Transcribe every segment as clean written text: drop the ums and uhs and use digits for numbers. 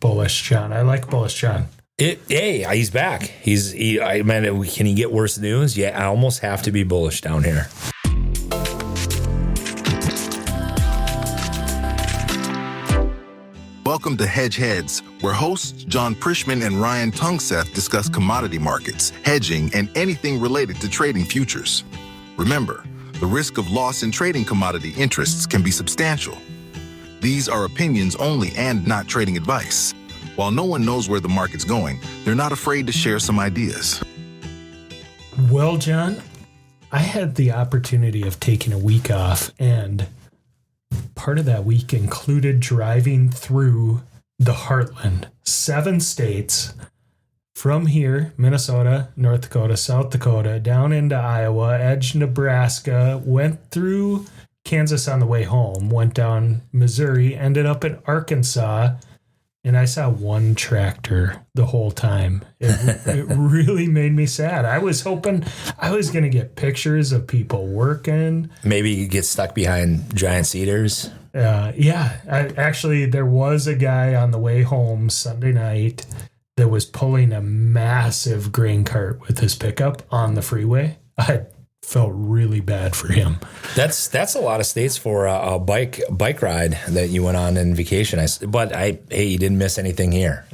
bullish Jon. I like bullish Jon. Hey, he's back. Can he get worse news? Yeah, I almost have to be bullish down here. Welcome to Hedge Heads, where hosts John Prishman and Ryan Tungseth discuss commodity markets, hedging, and anything related to trading futures. Remember, the risk of loss in trading commodity interests can be substantial. These are opinions only and not trading advice. While no one knows where the market's going, they're not afraid to share some ideas. Well, Jon, I had the opportunity of taking a week off, and part of that week included driving through the heartland, 7 states from here, Minnesota, North Dakota, South Dakota, down into Iowa, edge Nebraska, went through Kansas on the way home, went down Missouri, ended up in Arkansas, and I saw one tractor the whole time. It really made me sad. I was hoping I was going to get pictures of people working. Maybe you get stuck behind giant cedars. Actually, there was a guy on the way home Sunday night that was pulling a massive grain cart with his pickup on the freeway. I felt really bad for him. That's a lot of states for a bike ride that you went on in vacation. You didn't miss anything here.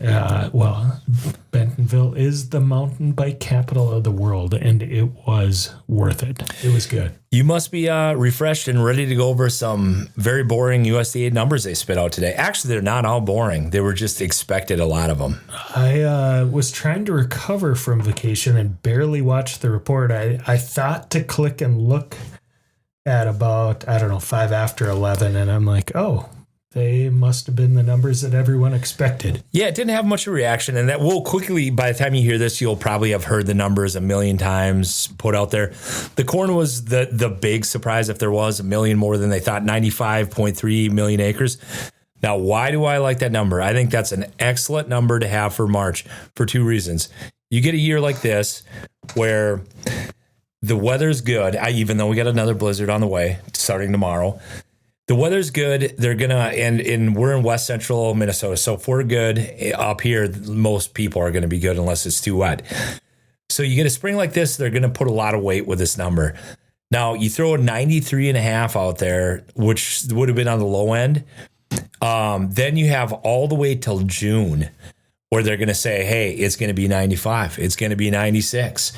Well, Bentonville is the mountain bike capital of the world, and it was worth it. It was good. You must be refreshed and ready to go over some very boring USDA numbers they spit out today. Actually, they're not all boring. They were just expected, a lot of them. I was trying to recover from vacation and barely watched the report. I thought to click and look at about, 5 after 11, and I'm like, oh, they must have been the numbers that everyone expected. Yeah, it didn't have much of a reaction, and that will quickly, by the time you hear this, you'll probably have heard the numbers a million times put out there. The corn was the big surprise, if there was, 1 million more than they thought, 95.3 million acres. Now, why do I like that number? I think that's an excellent number to have for March for 2 reasons. You get a year like this where the weather's good, even though we got another blizzard on the way starting tomorrow. The weather's good. They're going to, and we're in west central Minnesota. So if we're good up here, most people are going to be good unless it's too wet. So you get a spring like this, they're going to put a lot of weight with this number. Now you throw a 93.5 out there, which would have been on the low end. Then you have all the way till June where they're going to say, hey, it's going to be 95. It's going to be 96.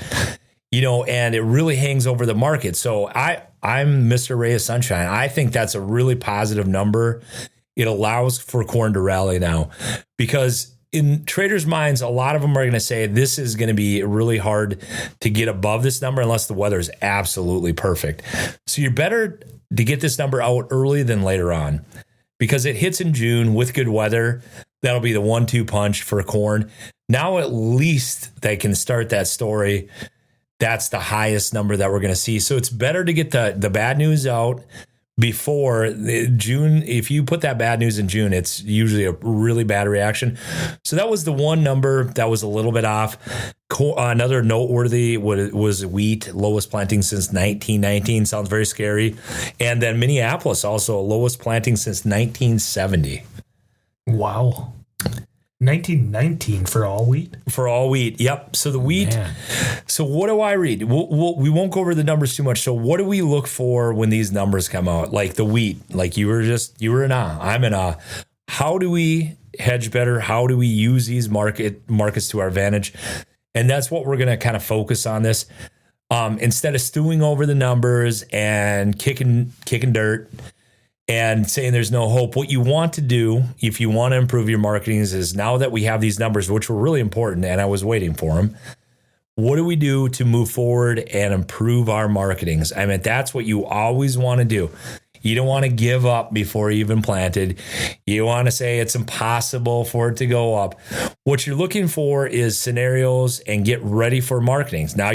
And it really hangs over the market. So I'm Mr. Ray of Sunshine. I think that's a really positive number. It allows for corn to rally now because in traders' minds, a lot of them are going to say this is going to be really hard to get above this number unless the weather is absolutely perfect. So you're better to get this number out early than later on because it hits in June with good weather. That'll be the 1-2 punch for corn. Now at least they can start that story. That's the highest number that we're going to see. So it's better to get the bad news out before June. If you put that bad news in June, it's usually a really bad reaction. So that was the one number that was a little bit off. Another noteworthy was wheat, lowest planting since 1919. Sounds very scary. And then Minneapolis also lowest planting since 1970. Wow. 1919 for all wheat? For all wheat, yep. So the wheat. Man. So what do I read? We won't go over the numbers too much. So what do we look for when these numbers come out? Like the wheat, like you were in awe. I'm in awe. How do we hedge better? How do we use these markets to our advantage? And that's what we're going to kind of focus on this. Instead of stewing over the numbers and kicking dirt and saying there's no hope, what you want to do if you want to improve your marketing is now that we have these numbers, which were really important, and I was waiting for them, what do we do to move forward and improve our marketings? I mean, that's what you always want to do. You don't want to give up before you even planted. You want to say it's impossible for it to go up. What you're looking for is scenarios and get ready for marketings. Now,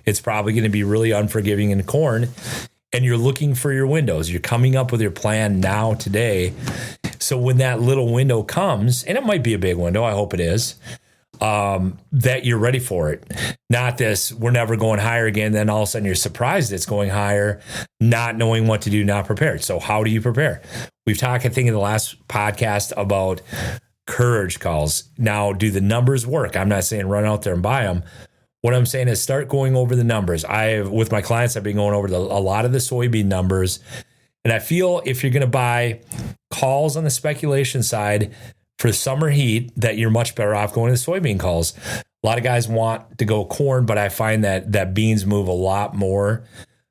it's probably going to be really unforgiving in corn, and you're looking for your windows. You're coming up with your plan now today. So when that little window comes, and it might be a big window, I hope it is, that you're ready for it. Not this, we're never going higher again. Then all of a sudden you're surprised it's going higher, not knowing what to do, not prepared. So how do you prepare? We've talked, I think, in the last podcast about courage calls. Now, do the numbers work? I'm not saying run out there and buy them. What I'm saying is start going over the numbers. With my clients, I've been going over a lot of the soybean numbers. And I feel if you're going to buy calls on the speculation side for summer heat, that you're much better off going to the soybean calls. A lot of guys want to go corn, but I find that beans move a lot more.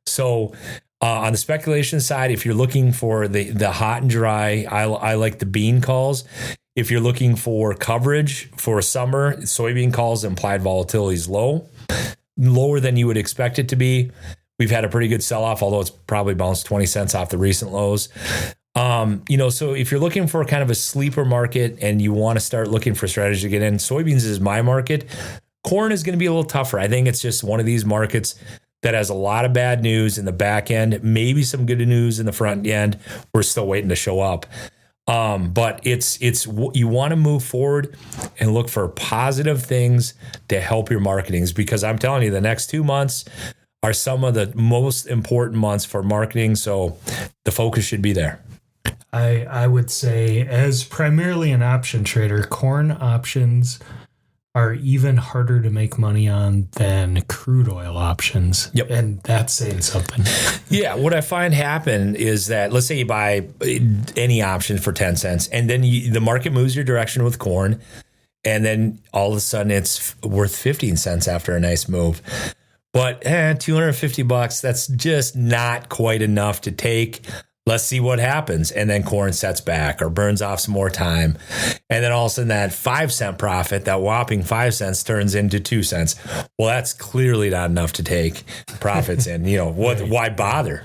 So on the speculation side, if you're looking for the hot and dry, I like the bean calls. If you're looking for coverage for summer, soybean calls, implied volatility is lower than you would expect it to be. We've had a pretty good sell-off, although it's probably bounced 20 cents off the recent lows. So if you're looking for kind of a sleeper market and you want to start looking for strategy to get in, soybeans is my market. Corn is going to be a little tougher. I think it's just one of these markets that has a lot of bad news in the back end, maybe some good news in the front end. We're still waiting to show up. But it's you want to move forward and look for positive things to help your marketings, because I'm telling you, the next 2 months are some of the most important months for marketing. So the focus should be there. I would say, as primarily an option trader, corn options are even harder to make money on than crude oil options. Yep. And that's saying something. Yeah. What I find happen is that, let's say you buy any option for 10 cents and then the market moves your direction with corn. And then all of a sudden it's worth 15 cents after a nice move. But $250, that's just not quite enough to take. Let's see what happens. And then corn sets back or burns off some more time. And then all of a sudden that 5 cent profit, that whopping 5 cents, turns into 2 cents. Well, that's clearly not enough to take profits in. Why bother?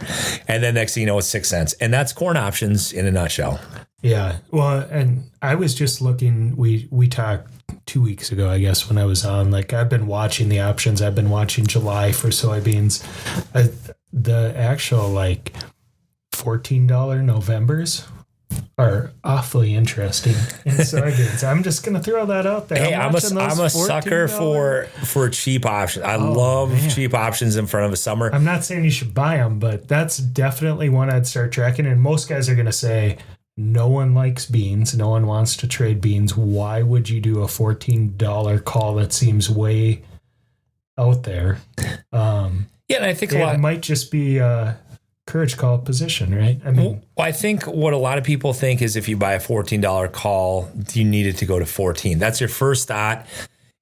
And then next thing you know, it's 6 cents. And that's corn options in a nutshell. Yeah. Well, and I was just looking, we talked 2 weeks ago, I guess, when I was on, like, I've been watching the options. I've been watching July for soybeans. The actual, like, $14 Novembers are awfully interesting in soybeans. I'm just going to throw that out there. Hey, I'm a sucker for cheap options. I love cheap options in front of a summer. I'm not saying you should buy them, but that's definitely one I'd start tracking. And most guys are going to say, no one likes beans. No one wants to trade beans. Why would you do a $14 call? That seems way out there. And I think it might just be a courage call position, right? I mean, I think what a lot of people think is if you buy a $14 call, you need it to go to 14. That's your first thought.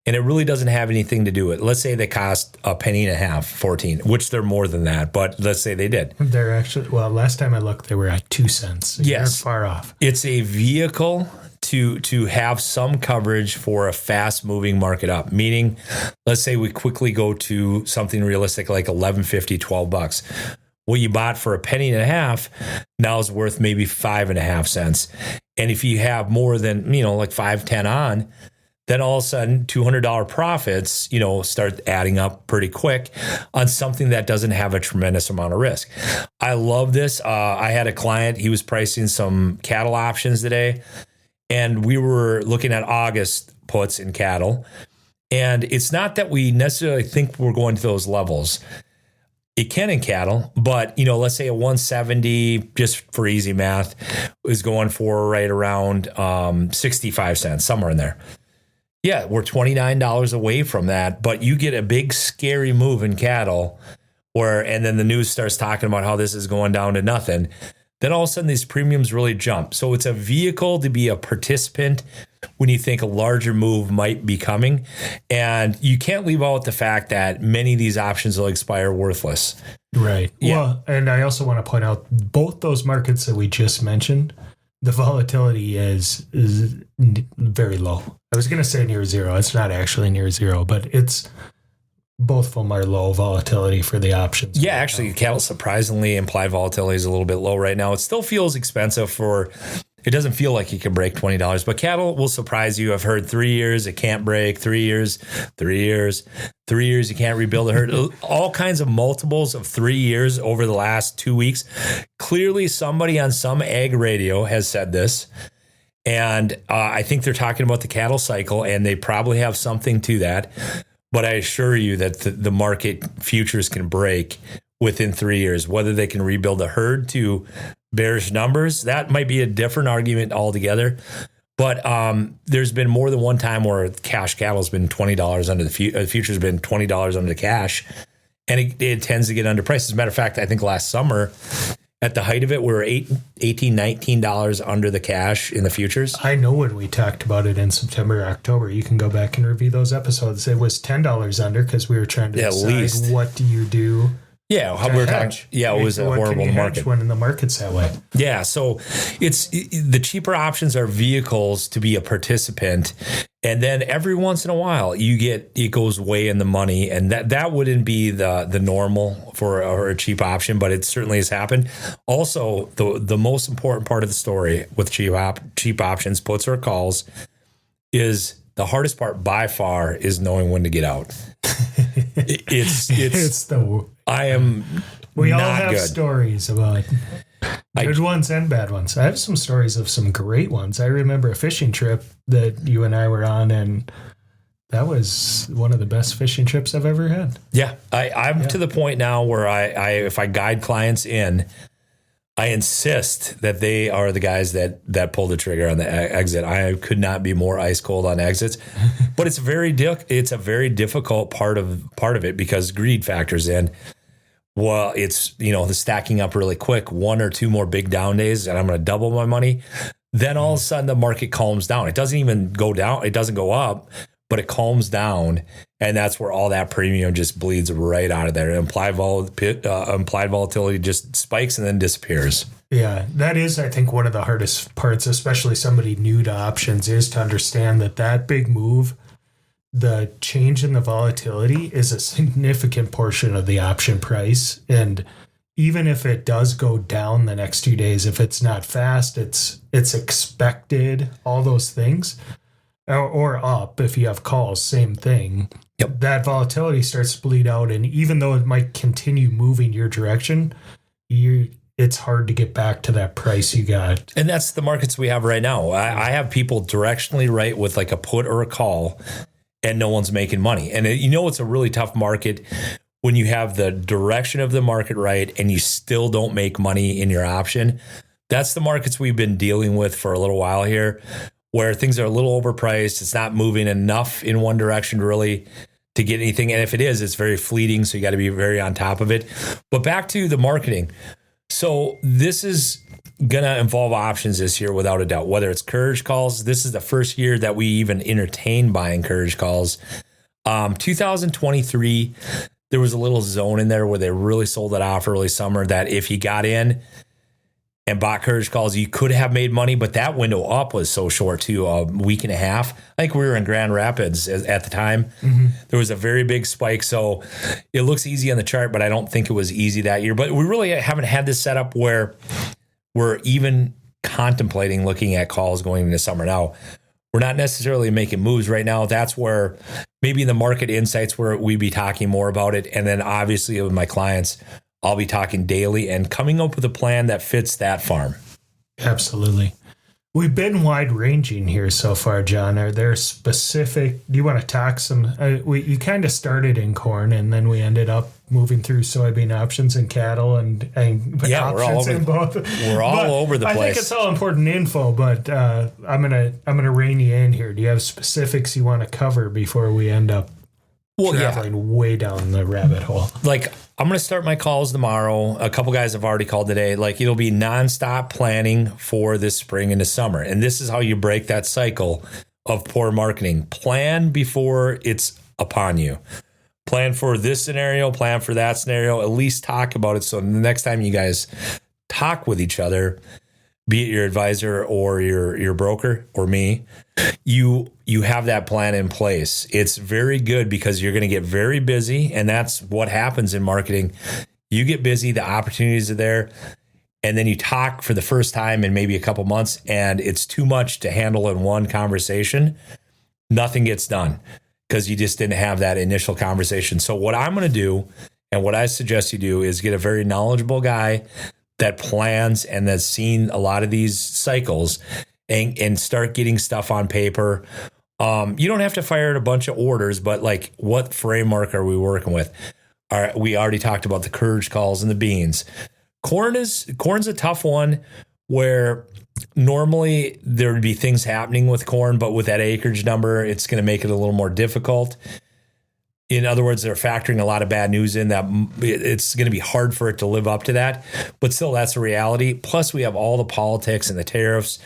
And it really doesn't have anything to do with it. Let's say they cost a penny and a half, 14, which they're more than that. But let's say they did. They're actually, last time I looked, they were at 2 cents. Yes. They're far off. It's a vehicle to have some coverage for a fast moving market up. Meaning, let's say we quickly go to something realistic like $11.50, $12. What you bought for a penny and a half now is worth maybe 5.5 cents. And if you have more than, like 5, 10 on, then all of a sudden $200 profits, start adding up pretty quick on something that doesn't have a tremendous amount of risk. I love this. I had a client, he was pricing some cattle options today, and we were looking at August puts in cattle. And it's not that we necessarily think we're going to those levels. It can in cattle, but, let's say a 170, just for easy math, is going for right around 65 cents, somewhere in there. Yeah, we're $29 away from that, but you get a big scary move in cattle and then the news starts talking about how this is going down to nothing. Then all of a sudden these premiums really jump. So it's a vehicle to be a participant when you think a larger move might be coming. And you can't leave out the fact that many of these options will expire worthless. Right. Yeah. Well, and I also want to point out both those markets that we just mentioned, the volatility is very low. I was going to say near zero. It's not actually near zero, but it's both of them are low volatility for the options. Yeah, actually, cattle surprisingly implied volatility is a little bit low right now. It still feels expensive it doesn't feel like you can break $20, but cattle will surprise you. I've heard 3 years, it can't break, 3 years, 3 years, 3 years, you can't rebuild a herd. All kinds of multiples of 3 years over the last 2 weeks. Clearly, somebody on some ag radio has said this. And I think they're talking about the cattle cycle, and they probably have something to that. But I assure you that the market futures can break within 3 years. Whether they can rebuild a herd to bearish numbers, that might be a different argument altogether. But there's been more than one time where cash cattle's been $20 under the future's been $20 under the cash, and it tends to get underpriced. As a matter of fact, I think last summer, at the height of it, we were $18, $19 under the cash in the futures. I know when we talked about it in September, October, you can go back and review those episodes. It was $10 under because we were trying to decide what do you do. Yeah, how we were talking. Yeah, it was a horrible market when the market's that way. Yeah, so the cheaper options are vehicles to be a participant, and then every once in a while it goes way in the money, and that wouldn't be the normal for a cheap option, but it certainly has happened. Also, the most important part of the story with cheap options, puts or calls, is the hardest part by far is knowing when to get out. We all have stories about good ones and bad ones. I have some stories of some great ones. I remember a fishing trip that you and I were on, and that was one of the best fishing trips I've ever had. Yeah, I'm to the point now where if I guide clients in, I insist that they are the guys that pull the trigger on the exit. I could not be more ice cold on exits, but it's a very difficult part of it because greed factors in. Well, it's the stacking up really quick, 1 or 2 more big down days, and I'm going to double my money. Then all of a sudden the market calms down. It doesn't even go down. It doesn't go up, but it calms down, and that's where all that premium just bleeds right out of there. Implied volatility just spikes and then disappears. Yeah, that is, I think, one of the hardest parts, especially somebody new to options, is to understand that big move, the change in the volatility, is a significant portion of the option price. And even if it does go down the next 2 days, if it's not fast, it's expected, all those things. Or up, if you have calls, same thing. Yep. That volatility starts to bleed out, and even though it might continue moving your direction, it's hard to get back to that price you got. And that's the markets we have right now. I have people directionally right with like a put or a call, and no one's making money. And it's a really tough market when you have the direction of the market right and you still don't make money in your option. That's the markets we've been dealing with for a little while here, where things are a little overpriced. It's not moving enough in one direction really to get anything. And if it is, it's very fleeting. So you got to be very on top of it. But back to the marketing. So this is going to involve options this year without a doubt, whether it's courage calls. This is the first year that we even entertain buying courage calls. 2023, there was a little zone in there where they really sold it off early summer that if you got in and bought courage calls, you could have made money, but that window up was so short too, a week and a half. I think we were in Grand Rapids at the time. Mm-hmm. There was a very big spike. So it looks easy on the chart, but I don't think it was easy that year. But we really haven't had this setup where we're even contemplating looking at calls going into summer. Now, we're not necessarily making moves right now. That's where maybe the market insights where we'd be talking more about it. And then obviously with my clients, I'll be talking daily and coming up with a plan that fits that farm. Absolutely. We've been wide ranging here so far, John. Are there specific, do you want to talk some, you kind of started in corn and then we ended up moving through soybean options and cattle and options in both. We're all over the place. I think it's all important info, but I'm gonna rein you in here. Do you have specifics you want to cover before we end up traveling way down the rabbit hole? Like, I'm going to start my calls tomorrow. A couple guys have already called today. Like, it'll be nonstop planning for this spring into summer. And this is how you break that cycle of poor marketing. Plan before it's upon you. Plan for this scenario, plan for that scenario, at least talk about it. So the next time you guys talk with each other, be it your advisor or your broker or me, you have that plan in place. It's very good because you're going to get very busy, and that's what happens in marketing. You get busy, the opportunities are there, and then you talk for the first time in maybe a couple months, and it's too much to handle in one conversation. Nothing gets done because you just didn't have that initial conversation. So what I'm going to do, and what I suggest you do, is get a very knowledgeable guy that plans and that's seen a lot of these cycles and start getting stuff on paper. You don't have to fire a bunch of orders, but like, what framework are we working with? We already talked about the courage calls and the beans. Corn's a tough one where Normally there would be things happening with corn, but with that acreage number, it's going to make it a little more difficult. In other words, they're factoring a lot of bad news in that it's going to be hard for it to live up to that. But still, that's a reality. Plus, we have all the politics and the tariffs.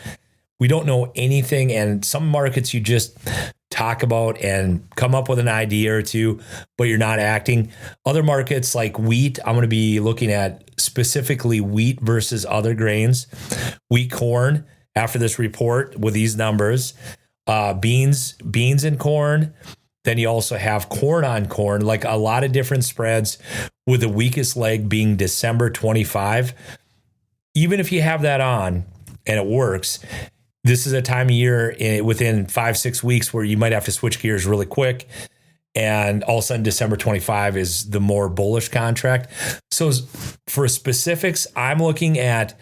We don't know anything. And some markets you just talk about and come up with an idea or two, but you're not acting. Other markets like wheat, I'm going to be looking at specifically wheat versus other grains. Wheat, corn, after this report with these numbers, beans and corn. Then you also have corn on corn, like a lot of different spreads, with the weakest leg being December 25. Even if you have that on and it works, this is a time of year within 5-6 weeks where you might have to switch gears really quick. And all of a sudden, December 25 is the more bullish contract. So for specifics, I'm looking at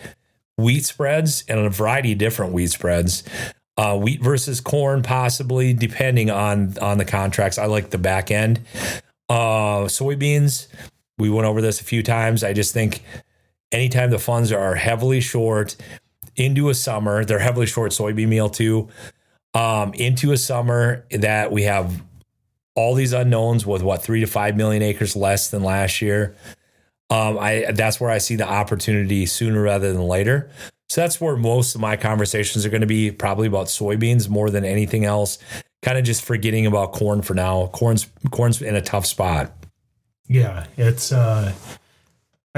wheat spreads and a variety of different wheat spreads. Wheat versus corn, possibly, depending on the contracts. I like the back end. Soybeans, we went over this a few times. I just think anytime the funds are heavily short into a summer, they're heavily short soybean meal too, into a summer that we have all these unknowns with 3 to 5 million acres less than last year. That's where I see the opportunity sooner rather than later. So that's where most of my conversations are going to be, probably about soybeans more than anything else. Kind of just forgetting about corn for now. Corn's in a tough spot. Yeah, it's. I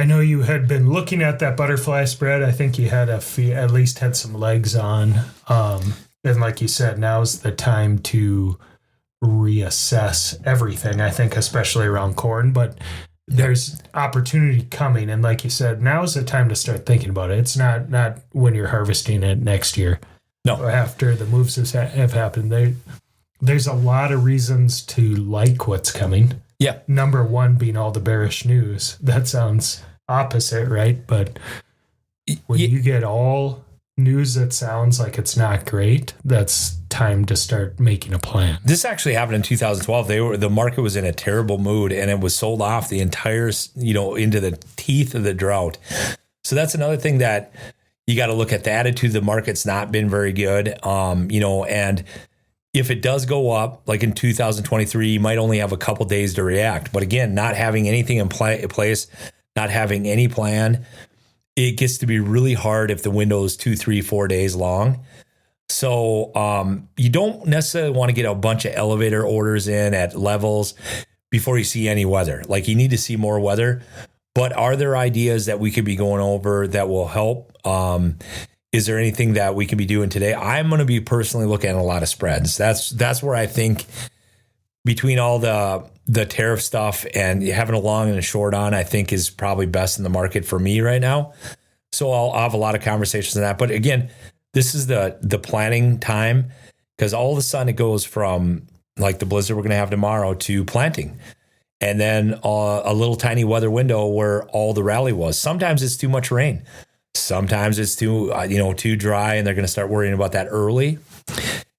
know you had been looking at that butterfly spread. I think you had at least had some legs on. And like you said, now's the time to reassess everything. I think, especially around corn, but there's opportunity coming, and like you said, now is the time to start thinking about it. It's not when you're harvesting it next year. No, after the moves have happened, there's a lot of reasons to like what's coming. Yeah, number one being all the bearish news. That sounds opposite, right? But when you get all news that sounds like it's not great, that's time to start making a plan. This actually happened in 2012. The market was in a terrible mood, and it was sold off the entire, into the teeth of the drought. So that's another thing that you got to look at. The attitude of the market's not been very good. And if it does go up, like in 2023, you might only have a couple days to react. But again, not having anything in place, not having any plan, it gets to be really hard if the window is 2, 3, 4 days long. So you don't necessarily want to get a bunch of elevator orders in at levels before you see any weather. Like, you need to see more weather. But are there ideas that we could be going over that will help? Is there anything that we can be doing today? I'm going to be personally looking at a lot of spreads. That's where I think between all the tariff stuff and having a long and a short on, I think is probably best in the market for me right now. So I'll have a lot of conversations on that. But again, this is the planning time, because all of a sudden it goes from like the blizzard we're going to have tomorrow to planting. And then a little tiny weather window where all the rally was. Sometimes it's too much rain. Sometimes it's too dry, and they're going to start worrying about that early.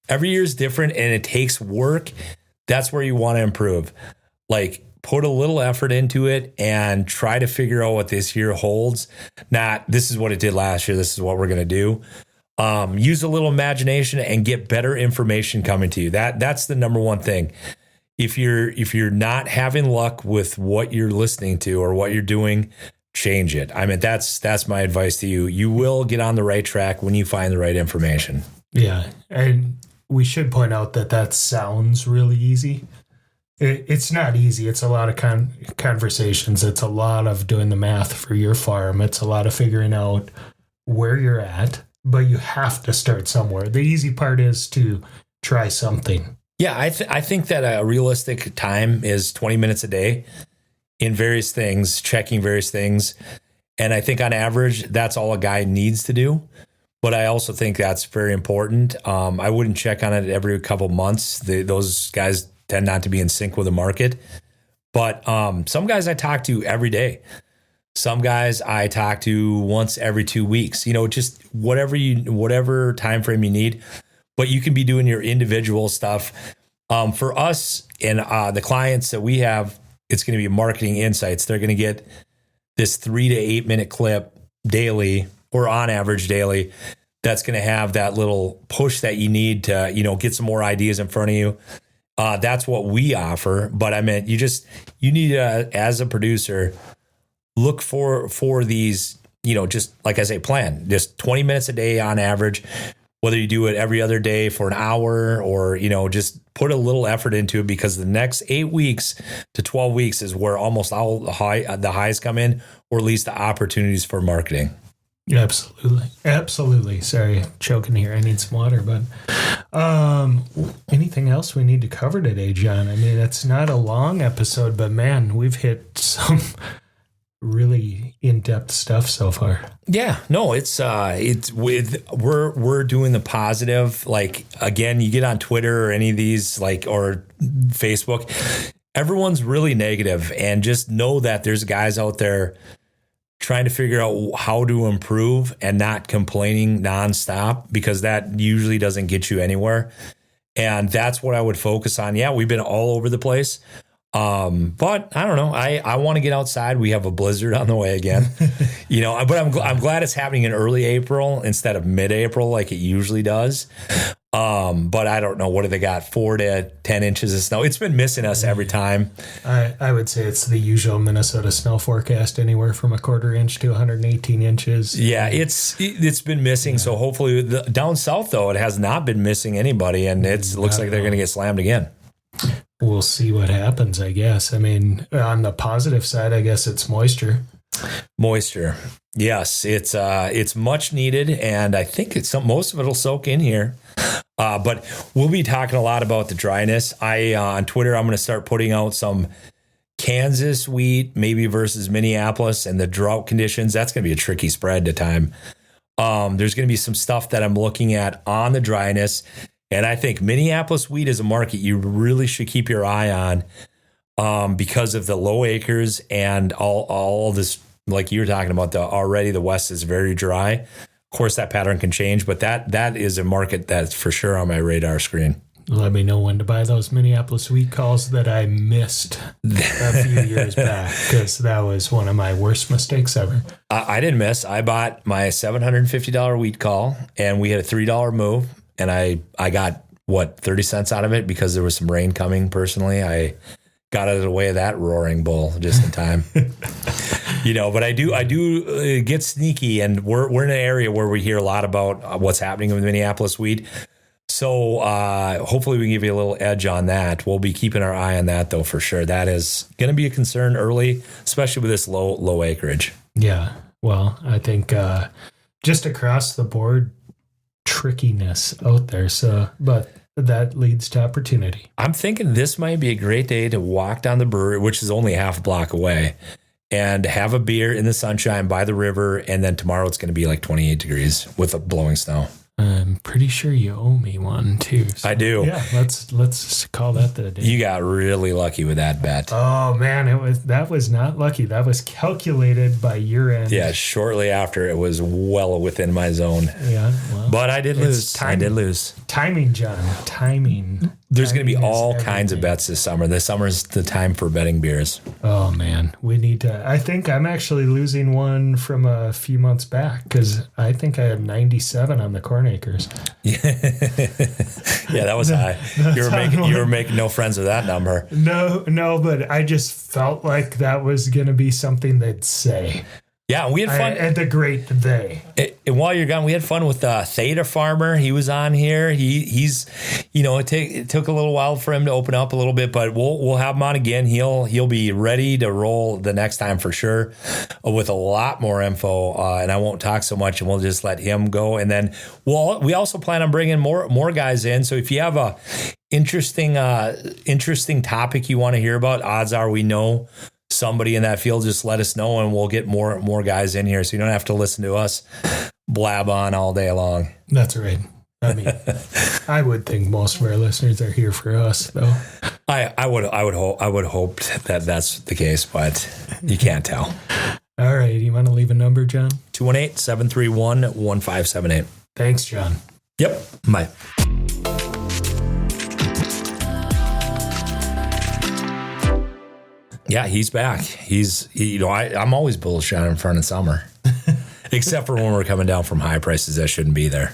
Every year is different, and it takes work. That's where you want to improve. Like, put a little effort into it and try to figure out what this year holds. Not, this is what it did last year, this is what we're going to do. Use a little imagination and get better information coming to you. That's the number one thing. If you're not having luck with what you're listening to or what you're doing, change it. I mean, that's my advice to you. You will get on the right track when you find the right information. Yeah. And we should point out that sounds really easy. It's not easy. It's a lot of conversations. It's a lot of doing the math for your farm. It's a lot of figuring out where you're at, but you have to start somewhere. The easy part is to try something. Yeah, I think that a realistic time is 20 minutes a day in various things, checking various things. And I think on average, that's all a guy needs to do. But I also think that's very important. I wouldn't check on it every couple months. Those guys tend not to be in sync with the market. But some guys I talk to every day. Some guys I talk to once every 2 weeks. Just whatever time frame you need. But you can be doing your individual stuff. For us and the clients that we have, it's going to be marketing insights. They're going to get this 3 to 8 minute clip daily, or on average daily, that's going to have that little push that you need to, get some more ideas in front of you. That's what we offer. But I mean, you need to, as a producer, look for these, just like I say, plan just 20 minutes a day on average, whether you do it every other day for an hour or, just put a little effort into it, because the next 8 weeks to 12 weeks is where almost all the highs come in, or at least the opportunities for marketing. Absolutely. Sorry, choking here. I need some water, but anything else we need to cover today, John? I mean, it's not a long episode, but man, we've hit some really in-depth stuff so far. Yeah, no, we're doing the positive. Like, again, you get on Twitter or any of these, or Facebook, everyone's really negative, and just know that there's guys out there trying to figure out how to improve and not complaining nonstop, because that usually doesn't get you anywhere. And that's what I would focus on. Yeah, we've been all over the place. But I don't know. I want to get outside. We have a blizzard on the way again, but I'm glad it's happening in early April instead of mid-April like it usually does. But I don't know. What do they got? 4 to 10 inches of snow. It's been missing us every time. I would say it's the usual Minnesota snow forecast, anywhere from 1/4 inch to 118 inches. Yeah, it's been missing. Yeah. So hopefully down south, though, it has not been missing anybody, and it looks like they're going to get slammed again. We'll see what happens, I guess. I mean, on the positive side, I guess it's moisture. Moisture. Yes, it's much needed, and I think most of it will soak in here. But we'll be talking a lot about the dryness. On Twitter, I'm going to start putting out some Kansas wheat, maybe versus Minneapolis, and the drought conditions. That's going to be a tricky spread to time. There's going to be some stuff that I'm looking at on the dryness. And I think Minneapolis wheat is a market you really should keep your eye on, because of the low acres and all this, like you were talking about, already the West is very dry. Of course, that pattern can change, but that is a market that's for sure on my radar screen. Let me know when to buy those Minneapolis wheat calls that I missed a few years back, because that was one of my worst mistakes ever. I didn't miss. I bought my $750 wheat call, and we had a $3 move. And I got 30 cents out of it because there was some rain coming. Personally, I got out of the way of that roaring bull just in time. But I do get sneaky, and we're in an area where we hear a lot about what's happening with Minneapolis wheat. So hopefully we can give you a little edge on that. We'll be keeping our eye on that, though, for sure. That is going to be a concern early, especially with this low acreage. Yeah. Well, I think just across the board, trickiness out there. But that leads to opportunity. I'm thinking this might be a great day to walk down the brewery, which is only half a block away, and have a beer in the sunshine by the river. And then tomorrow it's going to be like 28 degrees with a blowing snow. I'm pretty sure you owe me one too. So, I do. Yeah, let's call that the day. You got really lucky with that bet. Oh man, that was not lucky. That was calculated by your end. Yeah, shortly after it was well within my zone. Yeah, well, but I did lose. Timing, John. Timing. There's going to be all kinds of bets this summer. This summer's the time for betting beers. Oh man, we need to. I think I'm actually losing one from a few months back, because I think I had 97 on the corn acres. Yeah, that was high. You were making no friends with that number. No, but I just felt like that was going to be something they'd say. Yeah, we had fun. At the great they. And while you're gone, we had fun with Theta Farmer. He was on here. He's it took a little while for him to open up a little bit, but we'll have him on again. He'll be ready to roll the next time for sure, with a lot more info. And I won't talk so much, and we'll just let him go. And then we also plan on bringing more guys in. So if you have a interesting topic you want to hear about, odds are we know somebody in that field. Just let us know, and we'll get more guys in here, so you don't have to listen to us blab on all day long. That's right. I mean, I would think most of our listeners are here for us, though. I would hope that that's the case, but you can't tell. All right, you want to leave a number, John? 218-731-1578. Thanks, John. Yep. Bye. Yeah, he's back. I'm always bullish on him in front of summer. except for when we're coming down from high prices that shouldn't be there.